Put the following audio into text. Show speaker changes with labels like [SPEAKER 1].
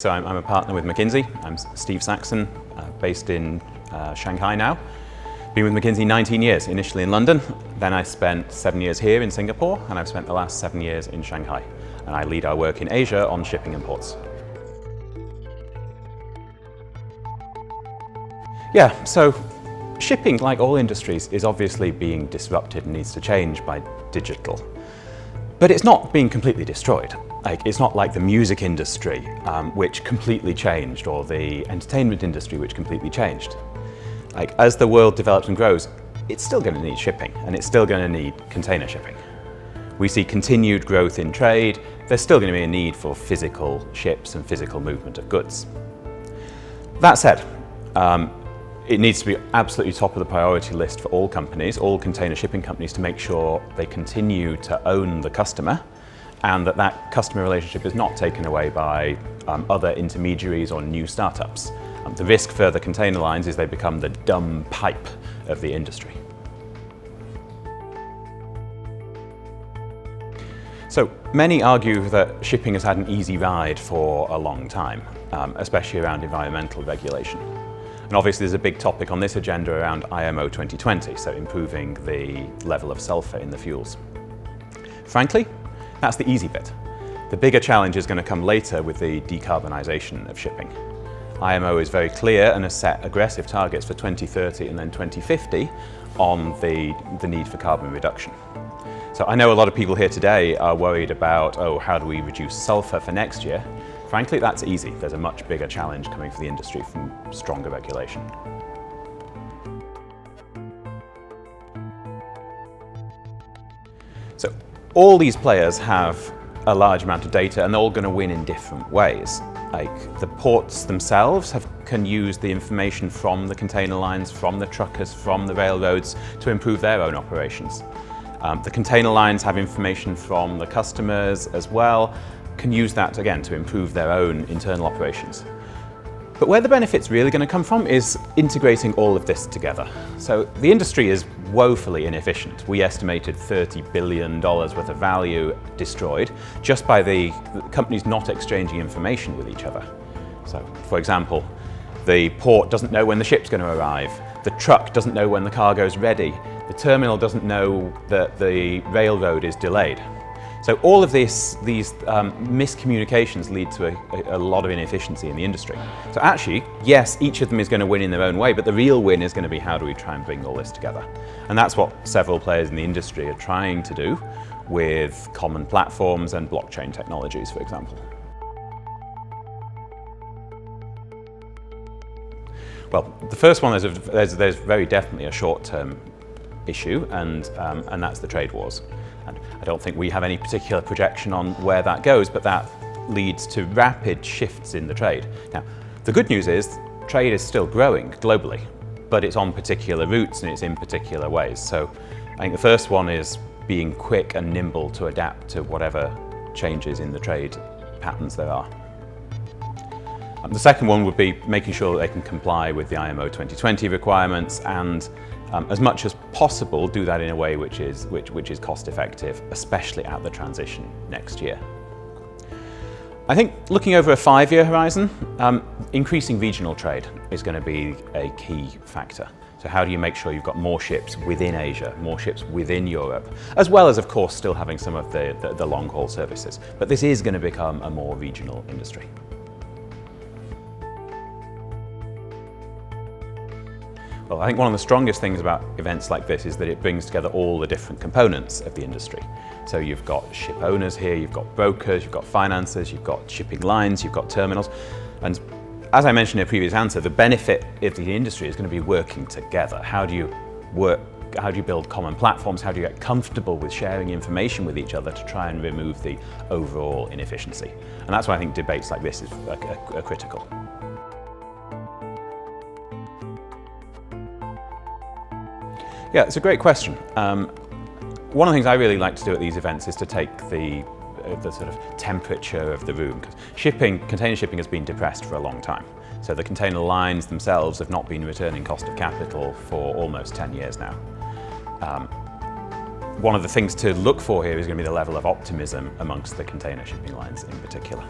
[SPEAKER 1] So I'm a partner with McKinsey. I'm Steve Saxon, based in Shanghai now. Been with McKinsey 19 years, initially in London. Then I spent 7 years here in Singapore, and I've spent the last 7 years in Shanghai. And I lead our work in Asia on shipping and ports. Yeah, so shipping, like all industries, is obviously being disrupted and needs to change by digital. But it's not being completely destroyed. It's not like the music industry, which completely changed, or the entertainment industry, which completely changed. As the world develops and grows, it's still going to need shipping, and it's still going to need container shipping. We see continued growth in trade. There's still going to be a need for physical ships and physical movement of goods. That said, it needs to be absolutely top of the priority list for all companies, all container shipping companies, to make sure they continue to own the customer, and that customer relationship is not taken away by other intermediaries or new startups. The risk for the container lines is they become the dumb pipe of the industry. So many argue that shipping has had an easy ride for a long time, especially around environmental regulation. And obviously there's a big topic on this agenda around IMO 2020, so improving the level of sulfur in the fuels. Frankly, that's the easy bit. The bigger challenge is going to come later with the decarbonisation of shipping. IMO is very clear and has set aggressive targets for 2030 and then 2050 on the need for carbon reduction. So I know a lot of people here today are worried about, how do we reduce sulfur for next year? Frankly, that's easy. There's a much bigger challenge coming for the industry from stronger regulation. So all these players have a large amount of data, and they're all going to win in different ways. The ports themselves can use the information from the container lines, from the truckers, from the railroads to improve their own operations. The container lines have information from the customers as well, can use that again to improve their own internal operations. But where the benefit's really going to come from is integrating all of this together. So the industry is woefully inefficient. We estimated $30 billion worth of value destroyed just by the companies not exchanging information with each other. So, for example, the port doesn't know when the ship's going to arrive. The truck doesn't know when the cargo's ready. The terminal doesn't know that the railroad is delayed. So all of these miscommunications lead to a lot of inefficiency in the industry. So actually, yes, each of them is going to win in their own way, but the real win is going to be how do we try and bring all this together. And that's what several players in the industry are trying to do with common platforms and blockchain technologies, for example. Well, the first one, there's very definitely a short-term issue, and that's the trade wars. And I don't think we have any particular projection on where that goes, but that leads to rapid shifts in the trade. Now, the good news is trade is still growing globally, but it's on particular routes and it's in particular ways. So I think the first one is being quick and nimble to adapt to whatever changes in the trade patterns there are. The second one would be making sure that they can comply with the IMO 2020 requirements, and as much as possible do that in a way which is cost effective, especially at the transition next year. I think looking over a 5-year horizon, increasing regional trade is going to be a key factor. So how do you make sure you've got more ships within Asia, more ships within Europe, as well as, of course, still having some of the long-haul services. But this is going to become a more regional industry. Well, I think one of the strongest things about events like this is that it brings together all the different components of the industry. So you've got ship owners here, you've got brokers, you've got financiers, you've got shipping lines, you've got terminals. And as I mentioned in a previous answer, the benefit of the industry is going to be working together. How do you build common platforms? How do you get comfortable with sharing information with each other to try and remove the overall inefficiency? And that's why I think debates like this are critical. Yeah, it's a great question. One of the things I really like to do at these events is to take the sort of temperature of the room. Because container shipping has been depressed for a long time. So the container lines themselves have not been returning cost of capital for almost 10 years now. One of the things to look for here is going to be the level of optimism amongst the container shipping lines in particular.